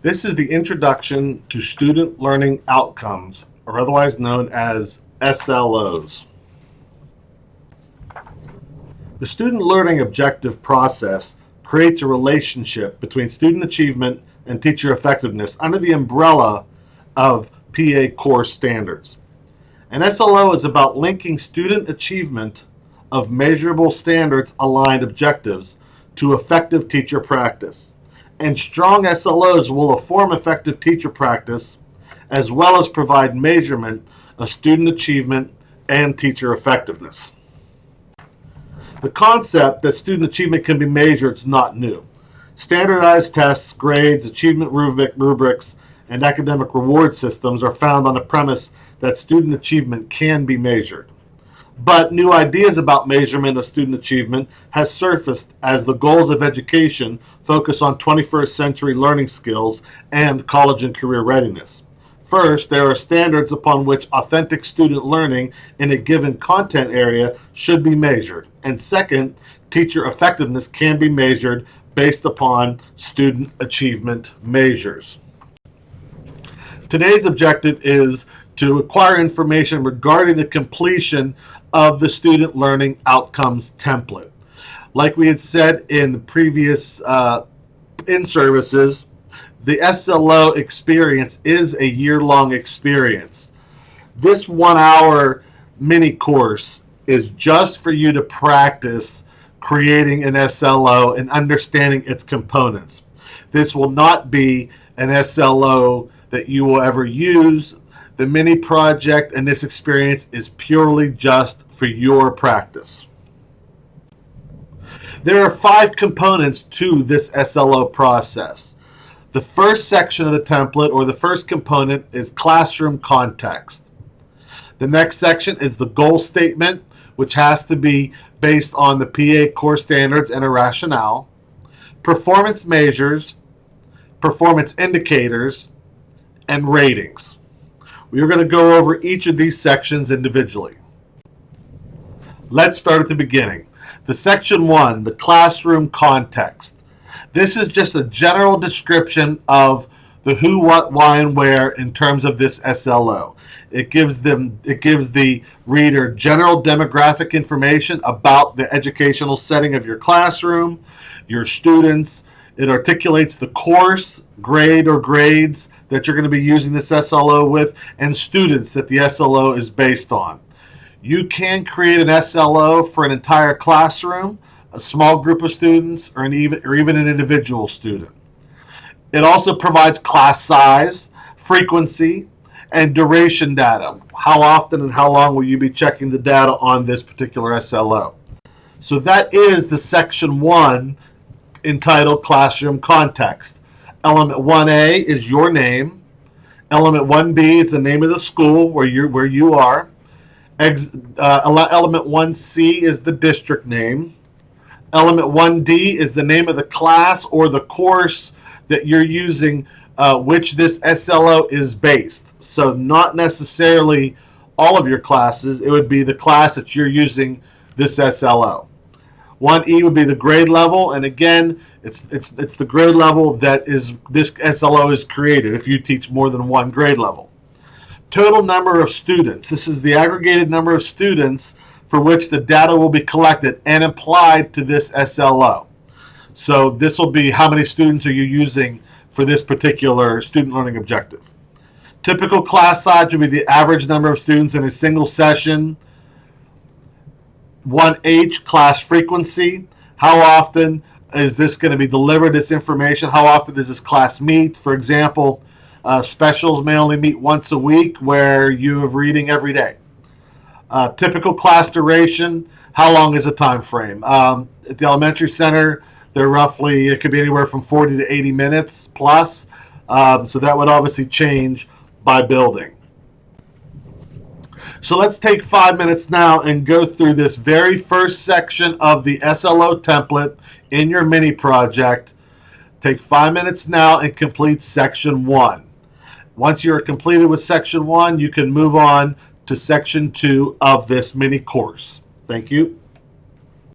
This is the Introduction to Student Learning Outcomes, or otherwise known as SLOs. The student learning objective process creates a relationship between student achievement and teacher effectiveness under the umbrella of PA course standards. An SLO is about linking student achievement of measurable standards aligned objectives to effective teacher practice. And strong SLOs will inform effective teacher practice as well as provide measurement of student achievement and teacher effectiveness. The concept that student achievement can be measured is not new. Standardized tests, grades, achievement rubrics, and academic reward systems are found on the premise that student achievement can be measured. But new ideas about measurement of student achievement have surfaced as the goals of education focus on 21st century learning skills and college and career readiness. First, there are standards upon which authentic student learning in a given content area should be measured. And second, teacher effectiveness can be measured based upon student achievement measures. Today's objective is to acquire information regarding the completion of the student learning outcomes template. Like we had said in the previous in-services, the SLO experience is a year-long experience. This 1-hour mini course is just for you to practice creating an SLO and understanding its components. This will not be an SLO that you will ever use. The mini project and this experience is purely just for your practice. There are 5 components to this SLO process. The first section of the template, or the first component, is classroom context. The next section is the goal statement, which has to be based on the PA core standards and a rationale. Performance measures, performance indicators, and ratings. We are going to go over each of these sections individually. Let's start at the beginning. The section 1, the classroom context. This is just a general description of the who, what, why, and where in terms of this SLO. It gives the reader general demographic information about the educational setting of your classroom, your students. It articulates the course, grade, or grades that you're going to be using this SLO with, and students that the SLO is based on. You can create an SLO for an entire classroom, a small group of students, or even an individual student. It also provides class size, frequency, and duration data. How often and how long will you be checking the data on this particular SLO? So that is the section 1 entitled Classroom Context. Element 1A is your name. Element 1B is the name of the school where you are. Element 1C is the district name. Element 1D is the name of the class or the course that you're using, which this SLO is based. So not necessarily all of your classes. It would be the class that you're using this SLO. 1E would be the grade level, and again, it's the grade level that is this SLO is created if you teach more than one grade level. Total number of students. This is the aggregated number of students for which the data will be collected and applied to this SLO. So this will be how many students are you using for this particular student learning objective. Typical class size would be the average number of students in a single session. 1H, class frequency. How often is this going to be delivered, this information? How often does this class meet? For example, specials may only meet once a week where you have reading every day. Typical class duration, how long is the time frame? At the elementary center, it could be anywhere from 40 to 80 minutes plus. So that would obviously change by building. So let's take 5 minutes now and go through this very first section of the SLO template in your mini project. Take 5 minutes now and complete section 1. Once you're completed with section 1, you can move on to section 2 of this mini course. Thank you.